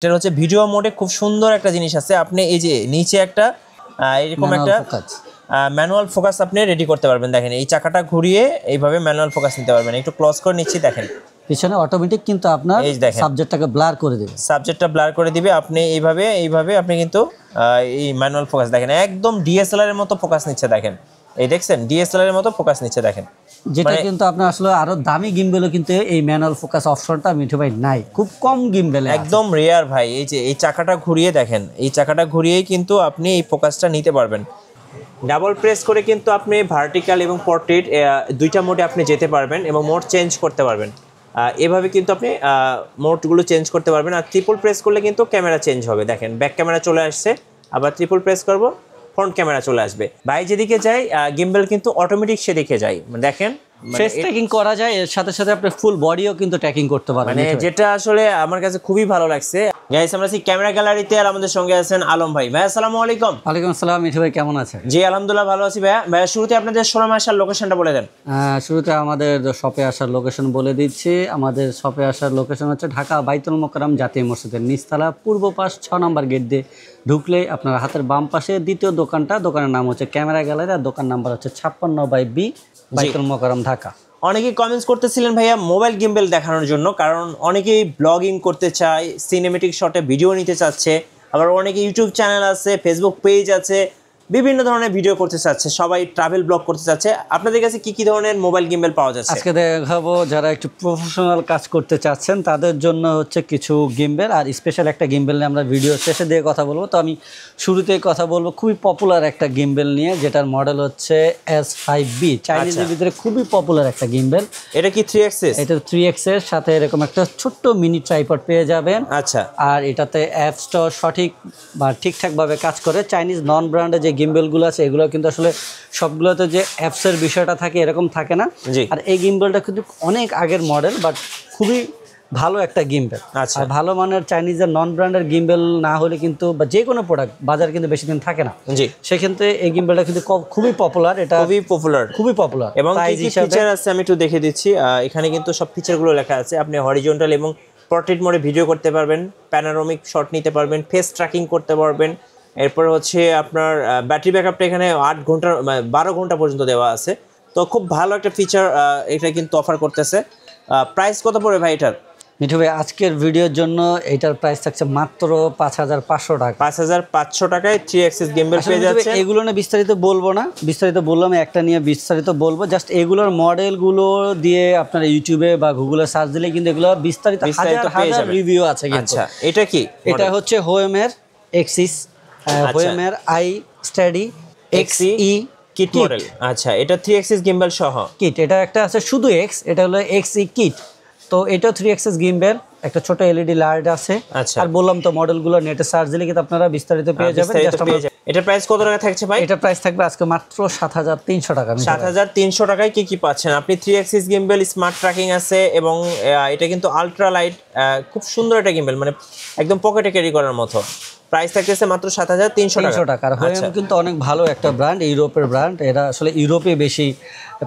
এটা হচ্ছে ভিডিও মোডে খুব সুন্দর একটা জিনিস আছে। আপনি এই যে নিচে একটা এরকম একটা ম্যানুয়াল ফোকাস আপনি রেডি করতে পারবেন। দেখেন এই চাকাটা ঘুরিয়ে এইভাবে ম্যানুয়াল ফোকাস নিতে পারবেন। একটু ক্লোজ করে নিচ্ছি, দেখেন পিছনে অটোমেটিক কিন্তু আপনার সাবজেক্টটাকে ব্লার করে দেবে, সাবজেক্টটা ব্লার করে দিবে। আপনি এইভাবে আপনি কিন্তু এই ম্যানুয়াল ফোকাস দেখেন একদম ডিএসএলআর এর মতো ফোকাস নিচ্ছে। দেখেন এই দেখছেন ডিএসএলআর এর মতো ফোকাস নিচ্ছে দেখেন, যেটা কিন্তু আপনার আসলে আরো দামি গিম্বেলও কিন্তু এই ম্যানুয়াল ফোকাস অপশনটা মিঠু ভাই নাই, খুব কম গিম্বেলে একদম রেয়ার ভাই। এই যে এই চাকাটা ঘুরিয়ে দেখেন, এই চাকাটা ঘুরিয়েই কিন্তু আপনি এই ফোকাসটা নিতে পারবেন। ডাবল প্রেস করে কিন্তু আপনি ভার্টিক্যাল এবং পোর্ট্রেট দুইটা মোডে আপনি যেতে পারবেন এবং মোড চেঞ্জ করতে পারবেন। এভাবে কিন্তু আপনি মোডগুলো চেঞ্জ করতে পারবেন। আর ট্রিপল প্রেস করলে কিন্তু ক্যামেরা চেঞ্জ হবে। দেখেন ব্যাক ক্যামেরা চলে আসছে, আবার ট্রিপল প্রেস করব ফ্রন্ট ক্যামেরা চলে আসবে। ভাই যেদিকে যায় গিম্বেল কিন্তু অটোমেটিক সেদিকে যায়। দেখেন ফেস ট্র্যাকিং করা যায়, এর সাথে সাথে আপনি ফুল বডিও কিন্তু ট্র্যাকিং করতে পারবেন, মানে যেটা আসলে আমার কাছে খুবই ভালো লাগছে। গাইস আমরা আছি ক্যামেরা গ্যালারিতে, আর আমাদের সঙ্গে আছেন আলম ভাই। ভাই আসসালামু আলাইকুম। ওয়ালাইকুম আসসালাম মিঠু ভাই, কেমন আছেন? জি আলহামদুলিল্লাহ ভালো আছি ভাইয়া। ভাইয়া শুরুতে আপনাদের শোরুমে আসার লোকেশনটা বলে দেন। শুরুতে আমাদের শপে আসার লোকেশন বলে দিচ্ছি। আমাদের শপে আসার লোকেশন হচ্ছে ঢাকা বাইতুল মোকাররম জাতীয় মসজিদের নিচতলা পূর্ব পাশ 6 নম্বর গেট দিয়ে ঢুকলেই আপনার হাতের বাম পাশে দ্বিতীয় দোকানটা, দোকানের নাম হচ্ছে ক্যামেরা গ্যালারি, আর দোকান নাম্বার হচ্ছে 56/B বাইতুল মোকাররম ঢাকা। অনেকেই কমেন্টস করতেছিলেন ভাইয়া মোবাইল গিম্বেল দেখানোর জন্য, কারণ অনেকেই ব্লগিং করতে চায়, সিনেমেটিক শটে ভিডিও নিতে চাচ্ছে, আবার অনেকে ইউটিউব চ্যানেল আছে, ফেসবুক পেজ আছে, বিভিন্ন ধরনের ভিডিও করতে চাচ্ছে, সবাই ট্রাভেল ব্লগ করতে চাচ্ছে। আপনাদের কাছে কি কি ধরনের মোবাইল গিম্বেল পাওয়া যাচ্ছে? আজকে দেখাবো যারা একটু প্রফেশনাল কাজ করতে চাচ্ছেন তাদের জন্য হচ্ছে কিছু গিম্বেল, আর স্পেশাল একটা গিম্বেল নিয়ে আমরা ভিডিও শেষে দিয়ে কথা বলবো। তো আমি শুরুতেই কথা বলবো খুবই পপুলার একটা গিম্বেল নিয়ে, যেটার মডেল হচ্ছে S5B। চাইনিজের ভিতরে খুবই পপুলার একটা গিম্বেল। এটা কি 3 অ্যাক্সিস? এটা 3 অ্যাক্সিস, সাথে এরকম একটা ছোট্ট মিনি ট্রাইপড পেয়ে যাবেন। আচ্ছা, আর এটাতে অ্যাপসটা সঠিক বা ঠিকঠাকভাবে কাজ করে। চাইনিজ নন ব্র্যান্ডের যে গিম্বেলগুলো আছে এগুলো কিন্তু আসলে সবগুলোতে যে অ্যাপসের বিষয়টা থাকে এরকম থাকে না। আর এই গিম্বেলটা কিন্তু অনেক আগের মডেল, বাট খুবই ভালো একটা গিম্বেল। আচ্ছা, আর ভালো মানের চাইনিজের নন ব্র্যান্ডের গিম্বেল না হলে কিন্তু, বা যে কোনো প্রোডাক্ট বাজার কিন্তু বেশি দিন থাকে না। জি, সেক্ষেত্রে এই গিম্বেলটা কিন্তু খুবই পপুলার। এটা খুবই পপুলার এবং কি কি ফিচার আছে আমি একটু দেখে দিচ্ছি। এখানে কিন্তু সব ফিচারগুলো লেখা আছে। আপনি হরিজন্টাল এবং পোর্ট্রেট মোডে ভিডিও করতে পারবেন, প্যানোরামিক শট নিতে পারবেন, ফেস ট্র্যাকিং করতে পারবেন। এরপর হচ্ছে আপনার ব্যাটারি ব্যাকআপটা এখানে 8 ঘন্টা 12 ঘন্টা পর্যন্ত দেওয়া আছে। তো খুব ভালো একটা ফিচার এটা কিন্তু অফার করতেছে। প্রাইস কত পড়বে ভাই এটার? মিঠু ভাই আজকের ভিডিওর জন্য এটার প্রাইস থাকছে মাত্র 5500 টাকা। 5500 টাকায় 3 অ্যাক্সিস গিম্বেল পেয়ে যাচ্ছে। এগুলো নিয়ে বিস্তারিত বলবো না, বিস্তারিত বললাম একটা নিয়ে বিস্তারিত বলবো। জাস্ট এগুলোর মডেলগুলো দিয়ে আপনারা ইউটিউবে বা গুগলে সার্চ দিলে কিন্তু এগুলো বিস্তারিত হাজার রিভিউ আছে। আচ্ছা, এটা কি? এটা হচ্ছে হোয়েমের এক্সিস, হোয়েমের eye study XE kit model. আচ্ছা, এটা 3 অ্যাক্সিস গিম্বেল সহ কিট। এটা একটা আছে শুধু এক্স, এটা হলো XE কিট। তো এটা 3 অ্যাক্সিস গিম্বেল, একটা ছোট LED লাইট আছে। আর বললাম তো মডেলগুলো নেটে সার্চ দিলে কিন্তু আপনারা বিস্তারিত পেয়ে যাবেন। এটা প্রাইস কত টাকা থাকছে ভাই? এটা প্রাইস থাকবে আজকে মাত্র 7300 টাকা। 7300 টাকায় কি কি পাচ্ছেন আপনি? 3 অ্যাক্সিস গিম্বেল, স্মার্ট ট্র্যাকিং আছে এবং এটা কিন্তু আলট্রা লাইট, খুব সুন্দর একটা গিম্বেল, মানে একদম পকেটে ক্যারি করার মতো। প্রাইস থাকতেছে মাত্র 7300 টাকা। আর হোয়েম কিন্তু অনেক ভালো একটা ব্র্যান্ড, ইউরোপের ব্র্যান্ড। এরা আসলে ইউরোপে বেশি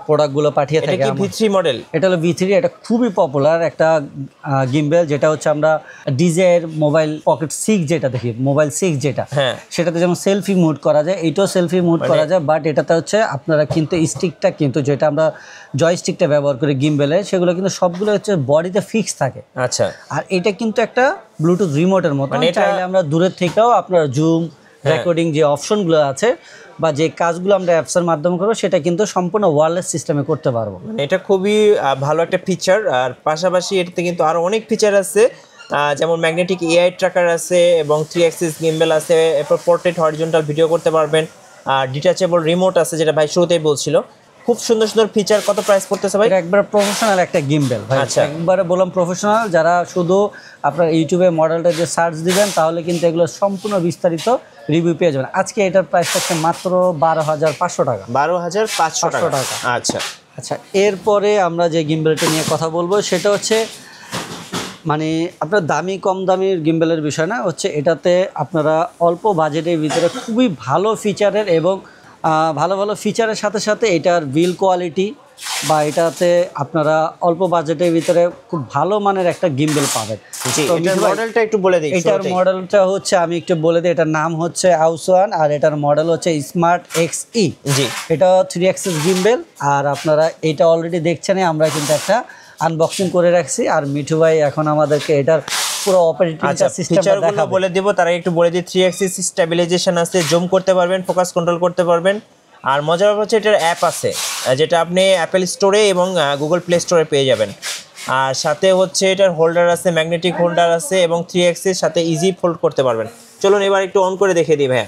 প্রোডাক্টগুলো পাঠিয়ে থাকে। এটা কি V3 মডেল? এটা হলো V3। এটা খুবই পপুলার একটা গিম্বেল, যেটা হচ্ছে আমরা ডিজাইর মোবাইল পকেট 6 যেটা দেখি, মোবাইল 6 যেটা, সেটাতে যেমন সেলফি মুড করা যায়, এটাও সেলফি মুড করা যায়। বাট এটাতে হচ্ছে আপনারা কিন্তু স্টিকটা কিন্তু যেটা আমরা জয়স্টিকটা ব্যবহার করি গিম্বেলে, সেগুলো কিন্তু সবগুলো হচ্ছে বডিতে ফিক্স থাকে। আচ্ছা, আর এটা কিন্তু একটা ব্লুটুথ রিমোটের মতো, চাইলে আমরা দূরের থেকেও আপনার জুম রেকর্ডিং যে অপশনগুলো আছে বা যে কাজগুলো আমরা অ্যাপসের মাধ্যমে করবো সেটা কিন্তু সম্পূর্ণ ওয়্যারলেস সিস্টেমে করতে পারবো। এটা খুবই ভালো একটা ফিচার। আর পাশাপাশি এটাতে কিন্তু আরো অনেক ফিচার আছে, যেমন ম্যাগনেটিক AI ট্র্যাকার আছে এবং 3 অ্যাক্সিস গিম্বেল আছে। এরপর পোর্ট্রেট হরিজন্টাল ভিডিও করতে পারবেন, আর ডিটাচেবল রিমোট আছে, যেটা ভাই শুরুতেই বলছিল। খুব সুন্দর সুন্দর ফিচার। কত প্রাইস পড়তেছে ভাই? একবার প্রফেশনাল একটা গিম্বেল ভাই। আচ্ছা, একবারে বললাম প্রফেশনাল। যারা শুধু আপনার ইউটিউবে মডেলটা যে সার্চ দিবেন তাহলে কিন্তু এগুলো সম্পূর্ণ বিস্তারিত রিভিউ পেয়ে যাবেন। আজকে এটার প্রাইস থাকছে মাত্র 12500 টাকা। 12500 টাকা। আচ্ছা আচ্ছা, এরপরে আমরা যে গিম্বেলটা নিয়ে কথা বলবো সেটা হচ্ছে মানে আপনার দামি কম দামির গিম্বেলের বিষয় না, হচ্ছে এটাতে আপনারা অল্প বাজেটের ভিতরে খুবই ভালো ফিচারের এবং ভালো ভালো ফিচারের সাথে সাথে এটার বিল কোয়ালিটি বা এটাতে আপনারা অল্প বাজেটের ভিতরে খুব ভালো মানের একটা গিম্বেল পাবেন। জি, এটার মডেলটা একটু বলে দিই। এটার মডেলটা হচ্ছে আমি একটু বলে দিই, এটার নাম হচ্ছে আউসওয়ান আর এটার মডেল হচ্ছে স্মার্ট এক্সই। জি, এটা 3 অ্যাক্সেস গিম্বেল। আর আপনারা এটা অলরেডি দেখছেন, আমরা কিন্তু একটা আনবক্সিং করে রাখছি। আর মিঠু ভাই এখন আমাদেরকে এটার পুরো অপারেটিং সিস্টেমটা দেখাবে। বলে দিব, তার আগে একটু বলে দিই 3 অ্যাক্সিস স্টেবিলাইজেশন আছে, জুম করতে পারবেন, ফোকাস কন্ট্রোল করতে পারবেন। আর মজার ব্যাপার হচ্ছে এটার অ্যাপ আছে, যেটা আপনি অ্যাপেল স্টোরে এবং গুগল প্লে স্টোরে পেয়ে যাবেন। আর সাথে হচ্ছে এটার হোল্ডার আছে, ম্যাগনেটিক হোল্ডার আছে এবং 3 অ্যাক্সিস সাথে ইজি ফোল্ড করতে পারবেন। চলুন এবার একটু অন করে দেখিয়ে দিই ভাইয়া,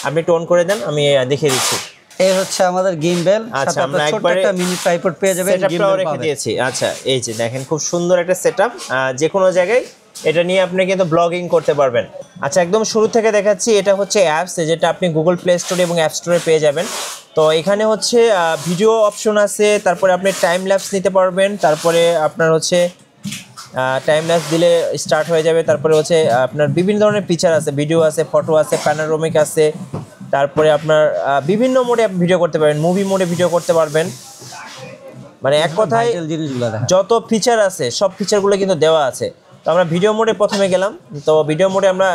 আপনি একটু অন করে দেন, আমি দেখিয়ে দিচ্ছি। এই হচ্ছে আমাদের গিম্বেল, সাথে আপনারা ছোট একটা মিনি ট্রাইপড পেয়ে যাবেন, সেটআপটাও রেখে দিয়েছি। আচ্ছা, এই যে দেখেন খুব সুন্দর একটা সেটআপ, যে কোনো জায়গায় এটা নিয়ে আপনি কিন্তু ব্লগিং করতে পারবেন। আচ্ছা, একদম শুরু থেকে দেখাচ্ছি, এটা হচ্ছে অ্যাপস, যেটা আপনি গুগল প্লে স্টোরে এবং অ্যাপ স্টোরে পেয়ে যাবেন। তো এখানে হচ্ছে ভিডিও অপশন আছে, তারপরে আপনি টাইম ল্যাপস নিতে পারবেন, তারপরে আপনার হচ্ছে টাইম ল্যাপস দিলে স্টার্ট হয়ে যাবে। তারপরে হচ্ছে আপনার বিভিন্ন ধরনের ফিচার আছে, ভিডিও আছে, ফটো আছে, প্যানোরামিক আছে, তারপরে আপনার বিভিন্ন মোডে ভিডিও করতে পারবেন, মুভি মোডে ভিডিও করতে পারবেন। মানে এক কথায় যত ফিচার আছে সব ফিচারগুলো কিন্তু দেওয়া আছে। তো আমরা ভিডিও মোডে প্রথমে গেলাম, তো ভিডিও মোডে আমরা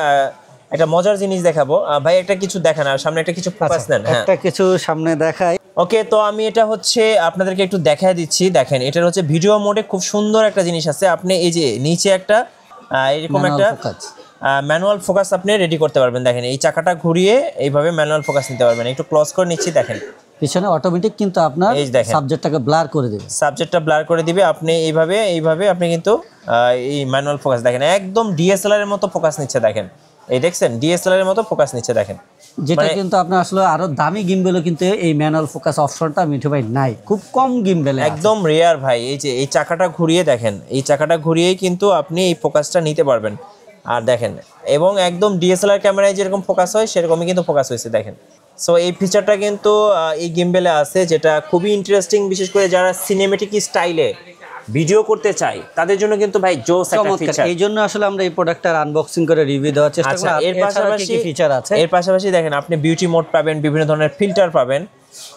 একটা মজার জিনিস দেখাবো। ভাই একটা কিছু দেখান, আর সামনে একটা কিছু ফোকাস নেন। একটা কিছু সামনে দেখাই। ওকে, তো আমি এটা হচ্ছে আপনাদেরকে একটু দেখায় দিচ্ছি। দেখেন, এটার হচ্ছে ভিডিও মোডে খুব সুন্দর একটা জিনিস আছে। আপনি এই যে নিচে একটা এরকম একটা ম্যানুয়াল ফোকাস আপনি রেডি করতে পারবেন। দেখেন, এই চাকাটা ঘুরিয়ে এইভাবে ম্যানুয়াল ফোকাস নিতে পারবেন। একটু ক্লোজ করে নিচ্ছি, দেখেন পিছনে অটোমেটিক কিন্তু আপনার সাবজেক্টটাকে ব্লার করে দিবে, সাবজেক্টটা ব্লার করে দিবে। আপনি এইভাবে আপনি কিন্তু এই ম্যানুয়াল ফোকাস দেখেন একদম ডিএসএলআর এর মতো ফোকাস নিচ্ছে। দেখেন, এই দেখছেন ডিএসএলআর এর মতো ফোকাস নিচ্ছে। দেখেন, যেটা কিন্তু আপনার আসলে আরো দামি গিম্বেলও কিন্তু এই ম্যানুয়াল ফোকাস অপশনটা মিঠু ভাই নাই, খুব কম গিম্বেলে একদম রেয়ার ভাই। এই যে এই চাকাটা ঘুরিয়ে দেখেন, এই চাকাটা ঘুরিয়েই কিন্তু আপনি এই ফোকাসটা নিতে পারবেন। আর দেখেন, এবং একদম ডিএসএলআর ক্যামেরায় যেরকম ফোকাস হয় সেরকমই কিন্তু ফোকাস হয়েছে। দেখেন, সো এই ফিচারটা কিন্তু এই গিম্বেলে আছে, যেটা খুবই ইন্টারেস্টিং, বিশেষ করে যারা সিনেমেটিক স্টাইলে ভিডিও করতে চাই তাদের জন্য কিন্তু ভাই জোস একটা ফিচার। এই জন্য আসলে আমরা এই প্রোডাক্টটার আনবক্সিং করে রিভিউ দেওয়ার চেষ্টা করি। এর পাশাপাশি দেখেন, আপনি বিউটি মোড পাবেন, বিভিন্ন ধরনের ফিল্টার পাবেন,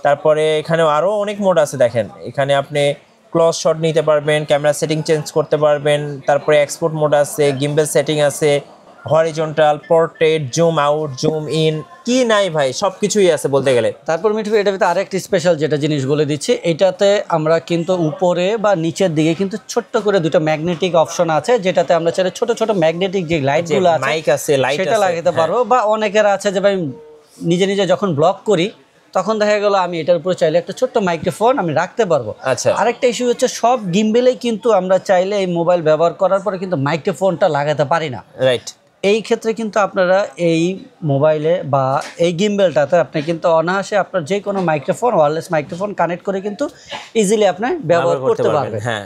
তারপরে এখানে আরো অনেক মোড আছে। দেখেন, এখানে আপনি ক্লোজ শট নিতে পারবেন, ক্যামেরা সেটিং চেঞ্জ করতে পারবেন, তারপরে এক্সপোর্ট মোড আছে, গিম্বেল সেটিং আছে, horizontal, portrait, zoom out, zoom in, কি নাই ভাই, সবকিছুই আছে বলতে গেলে। তারপর মিঠু ভাই, এটার ভিতরে আরেকটি স্পেশাল যেটা জিনিস বলে দিচ্ছি, এটাতে আমরা কিন্তু উপরে বা নিচের দিকে কিন্তু ছোট্ট করে দুটো ম্যাগনেটিক অপশন আছে, যেটাতে আমরা চাইলে ছোট ছোট ম্যাগনেটিক যে লাইটগুলো আছে, মাইক আছে, লাইট সেটা লাগাতে পারবো। বা অনেকের আছে যে ভাই নিজে নিজে যখন ব্লগ করি তখন দেখা গেল আমি এটার উপরে চাইলে একটা ছোট্ট মাইক্রোফোন আমি রাখতে পারবো। আচ্ছা, আরেকটা ইস্যু হচ্ছে সব গিম্বেলেই কিন্তু আমরা চাইলে এই মোবাইল ব্যবহার করার পরে কিন্তু মাইক্রোফোনটা লাগাতে পারি না। রাইট। এই ক্ষেত্রে কিন্তু আপনারা এই মোবাইলে বা এই গিম্বেলটাতে আপনি কিন্তু অনায়াসে আপনার যে কোনো মাইক্রোফোন, ওয়্যারলেস মাইক্রোফোন কানেক্ট করে কিন্তু ইজিলি আপনি ব্যবহার করতে পারবেন। হ্যাঁ,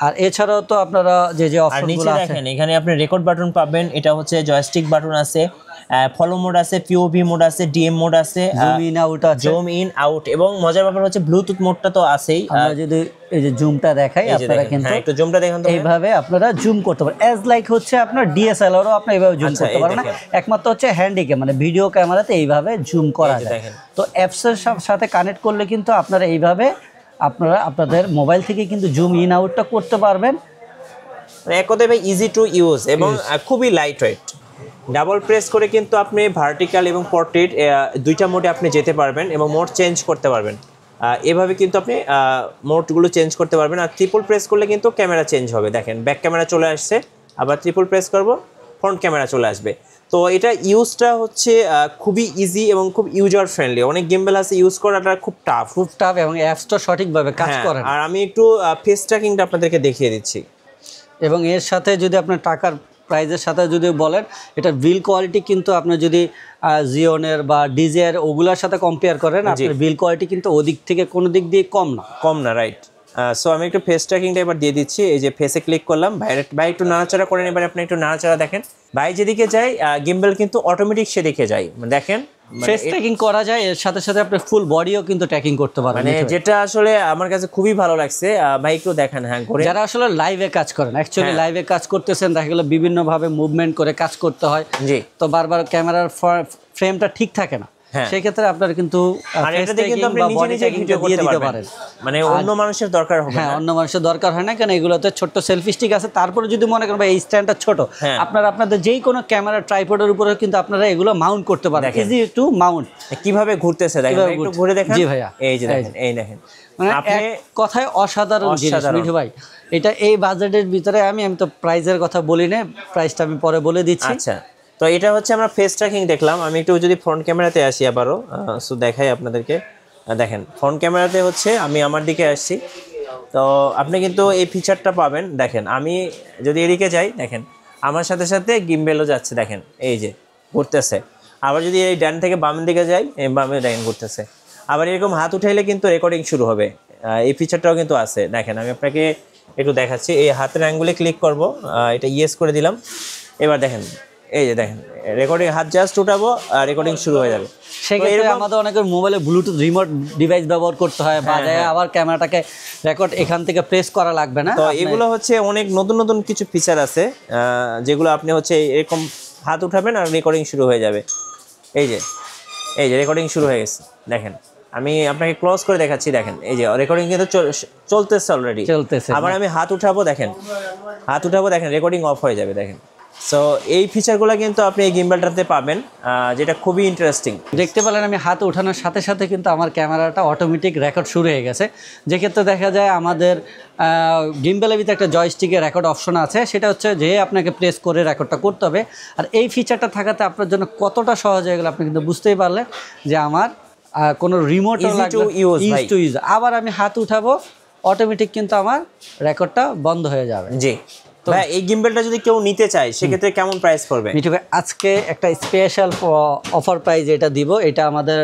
আর এছাড়াও তো আপনারা যে অপশনগুলো আছে, দেখেন এখানে আপনি রেকর্ড বাটন পাবেন, এটা হচ্ছে জয়স্টিক বাটন আছে, ফলো মোড আছে, পিওভি মোড আছে, ডিএম মোড আছে, জুম ইন আউট আছে, জুম ইন আউট, এবং মজার ব্যাপার হচ্ছে ব্লুটুথ মোডটা তো আছেই। আমরা যদি এই যে জুমটা দেখাই, আপনারা কিন্তু একটু জুমটা দেখেন তো, এইভাবে আপনারা জুম করতে পারেন। অ্যাজ লাইক হচ্ছে আপনার ডিএসএলআরও আপনি এইভাবে জুম করতে পারেন না, একমাত্র হচ্ছে হ্যান্ডিকে মানে ভিডিও ক্যামেরাতে এইভাবে জুম করা যায়। তো অ্যাপসের সাথে কানেক্ট করলে কিন্তু আপনারা এইভাবে আপনারা আপনাদের মোবাইল থেকে কিন্তু জুম ইন আউটটা করতে পারবেন। এক কথায় ভাই ইজি টু ইউজ এবং খুবই লাইট ওয়েট। ডাবল প্রেস করে কিন্তু আপনি ভার্টিক্যাল এবং পোর্ট্রেট দুইটা মোডে আপনি যেতে পারবেন এবং মোড চেঞ্জ করতে পারবেন। এভাবে কিন্তু আপনি মোডগুলো চেঞ্জ করতে পারবেন। আর ট্রিপল প্রেস করলে কিন্তু ক্যামেরা চেঞ্জ হবে। দেখেন, ব্যাক ক্যামেরা চলে আসছে, আবার ট্রিপল প্রেস করব, ফ্রন্ট ক্যামেরা চলে আসবে। তো এটা ইউজটা হচ্ছে খুবই ইজি এবং খুব ইউজার ফ্রেন্ডলি। অনেক গিম্বেল আছে ইউজ করাটা খুব টাফ এবং অ্যাপসটা সঠিকভাবে কাজ করে। আর আমি একটু ফেস ট্র্যাকিংটা আপনাদেরকে দেখিয়ে দিচ্ছি। এবং এর সাথে যদি আপনার টাকার প্রাইজের সাথে যদি বলেন, এটা বিল কোয়ালিটি কিন্তু আপনার যদি জিওনের বা ডিজের ওগুলোর সাথে কম্পেয়ার করেন, আপনার বিল কোয়ালিটি কিন্তু ওদিক থেকে কোনো দিক দিয়ে কম না। রাইট। সো আমি একটু ফেস ট্র্যাকিংটা এবার দিয়ে দিচ্ছি। এই যে ফেসে ক্লিক করলাম, ভাই একটু নাড়াচাড়া করেন। এবার আপনি একটু নাড়াচাড়া দেখেন, ভাই যেদিকে যায় গিম্বেল কিন্তু অটোমেটিক সেদিকে যায়। দেখেন, ফেস ট্র্যাকিং করা যায়, এর সাথে সাথে আপনি ফুল বডিও কিন্তু ট্র্যাকিং করতে পারবেন, মানে যেটা আসলে আমার কাছে খুবই ভালো লাগছে। ভাই একটু দেখেন। হ্যাঁ, যারা আসলে লাইভে কাজ করেন, অ্যাকচুয়ালি লাইভে কাজ করতেছেন, দেখা গেল বিভিন্নভাবে মুভমেন্ট করে কাজ করতে হয়, জি, তো বারবার ক্যামেরার ফ্রেমটা ঠিক থাকে না। হ্যাঁ। সেই ক্ষেত্রে আপনারা কিন্তু আর এটাতে কিন্তু আপনি নিজে নিজে ভিডিও দিয়ে করতে দিতে পারেন, পারেন। মানে অন্য মানুষের দরকার হবে হ্যাঁ, না। অন্য মানুষের দরকার হয় না, কারণ এগুলোতে ছোট্ট সেলফি স্টিক আছে। তারপরে যদি মনে করেন ভাই এই স্ট্যান্ডটা ছোট, হ্যাঁ। আপনারা আপনাদের যেই কোনো ক্যামেরা ট্রাইপডের উপরে কিন্তু আপনারা এগুলো মাউন্ট করতে পারেন, দেখেন। Easy to Mount. কিভাবে ঘুরতেছে দেখেন, কিভাবে একটু ঘুরছে? ঘুরে দেখেন। জি ভাইয়া, এই যে দেখেন, এই দেখেন মানে আপনি এক কথায় অসাধারণ জিনিস অসাধারণ। মিঠু ভাই। এটা এই বাজেটের ভিতরে আমি তো প্রাইসের কথা বলি না, প্রাইসটা আমি পরে বলে দিচ্ছি। আচ্ছা, তো এটা হচ্ছে আমরা ফেস ট্র্যাকিং দেখলাম। আমি একটু যদি ফ্রন্ট ক্যামেরাতে আসি আবারও, সো দেখাই আপনাদেরকে। দেখেন ফ্রন্ট ক্যামেরাতে হচ্ছে আমি আমার দিকে আসছি, তো আপনি কিন্তু এই ফিচারটা পাবেন। দেখেন আমি যদি এদিকে যাই, দেখেন আমার সাথে সাথে গিম্বেলও যাচ্ছে, দেখেন এই যে ঘুরতেছে। আবার যদি এই ডান থেকে বামের দিকে যাই, এই বামে দেখেন ঘুরতেছে। আবার এরকম হাত উঠাইলে কিন্তু রেকর্ডিং শুরু হবে, এই ফিচারটাও কিন্তু আছে। দেখেন আমি আপনাকে একটু দেখাচ্ছি, এই হাতের অ্যাঙ্গুলে ক্লিক করব, এটা ইয়েস করে দিলাম। এবার দেখেন এই যে দেখেন রেকর্ডিং, হাত জাস্ট উঠাবো আর রেকর্ডিং শুরু হয়ে যাবে। সেক্ষেত্রে আমাদের অনেকের মোবাইলে ব্লুটুথ রিমোট ডিভাইস ব্যবহার করতে হয়, বাজায় আবার ক্যামেরাটাকে রেকর্ড এখান থেকে প্রেস করা লাগবে না। তো এগুলো হচ্ছে অনেক নতুন নতুন কিছু ফিচার আছে, যেগুলো আপনি হচ্ছে এরকম হাত উঠাবেন আর রেকর্ডিং শুরু হয়ে যাবে। এই যে রেকর্ডিং শুরু হয়ে গেছে, দেখেন আমি আপনাকে ক্লোজ করে দেখাচ্ছি। দেখেন এই যে রেকর্ডিং কিন্তু চলতেছে অলরেডি, চলতেছে। আবার আমি হাত উঠাবো, দেখেন হাত উঠাবো, দেখেন রেকর্ডিং অফ হয়ে যাবে। দেখেন সো এই ফিচারগুলো কিন্তু আপনি এই গিম্বলটাতে পাবেন, যেটা খুবই ইন্টারেস্টিং। দেখতে পেলেন আমি হাতে ওঠানোর সাথে সাথে কিন্তু আমার ক্যামেরাটা অটোমেটিক রেকর্ড শুরু হয়ে গেছে। যেক্ষেত্রে দেখা যায় আমাদের গিম্বলের ভিতরে একটা জয়স্টিকের রেকর্ড অপশন আছে, সেটা হচ্ছে যে আপনাকে প্রেস করে রেকর্ডটা করতে হবে। আর এই ফিচারটা থাকাতে আপনার জন্য কতটা সহজ হয়ে গেল আপনি কিন্তু বুঝতেই পারলেন যে আমার কোনো রিমোটও লাগবে ইউজ টু ইউজ। আবার আমি হাত উঠাবো, অটোমেটিক কিন্তু আমার রেকর্ডটা বন্ধ হয়ে যাবে। জি ভাই, এই গিম্বলটা যদি কেউ নিতে চায় সেক্ষেত্রে কেমন প্রাইস পড়বে? মিঠু ভাই আজকে একটা স্পেশাল অফার প্রাইস এটা দিব। এটা আমাদের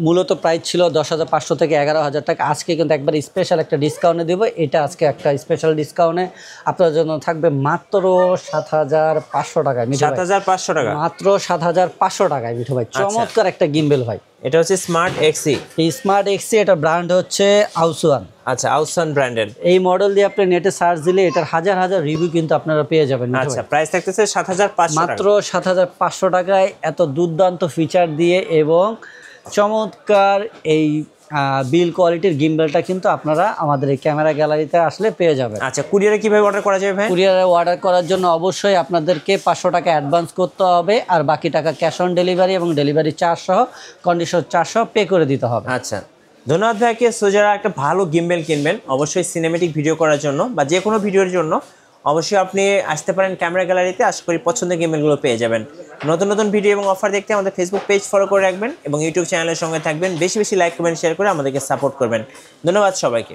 মূলত প্রাইস ছিল 10,500 থেকে 11,000 টাকা। আজকে কিন্তু একবার স্পেশাল একটা ডিসকাউন্টে দিব। এটা আজকে একটা স্পেশাল ডিসকাউন্টে আপনার জন্য থাকবে মাত্র 7,500 টাকায়। 7,500 টাকা, মাত্র 7,500 টাকায় মিঠু ভাই। চমৎকার একটা গিম্বেল ভাই। এটা হচ্ছে স্মার্ট এক্সি। এই স্মার্ট এক্সি, এটা ব্র্যান্ড হচ্ছে আউসওয়ান। আচ্ছা, আউসওয়ান ব্র্যান্ডের এই মডেল দিয়ে আপনি নেটে সার্চ দিলে এটার হাজার হাজার রিভিউ কিন্তু আপনারা পেয়ে যাবেন। আচ্ছা, প্রাইস থাকতেছে 7,500 মাত্র 7,500 টাকায় এত দুর্দান্ত ফিচার দিয়ে এবং চমৎকার এই বিল কোয়ালিটির গিম্বলটা কিন্তু আপনারা আমাদের এই ক্যামেরা গ্যালারিতে আসলে পেয়ে যাবেন। আচ্ছা, কুরিয়ারে কিভাবে অর্ডার করা যাবে ভাই? কুরিয়ারে অর্ডার করার জন্য অবশ্যই আপনাদেরকে 500 টাকা অ্যাডভান্স করতে হবে, আর বাকি টাকা ক্যাশ অন ডেলিভারি এবং ডেলিভারি চার্জ সহ কন্ডিশন চার্জ সহ পে করে দিতে হবে। আচ্ছা, ধন্যবাদ ভাইকে। সো যারা একটা ভালো গিম্বেল কিনবেন অবশ্যই সিনেমেটিক ভিডিও করার জন্য বা যে কোনো ভিডিওর জন্য অবশ্যই আপনি আসতে পারেন ক্যামেরা গ্যালারিতে। আশা করি পছন্দের গিম্বেলগুলো পেয়ে যাবেন। নতুন নতুন ভিডিও এবং অফার দেখতে আমাদের ফেসবুক পেজ ফলো করে রাখবেন এবং ইউটিউব চ্যানেলের সঙ্গে থাকবেন। বেশি বেশি লাইক কমেন্ট শেয়ার করে আমাদেরকে সাপোর্ট করবেন। ধন্যবাদ সবাইকে।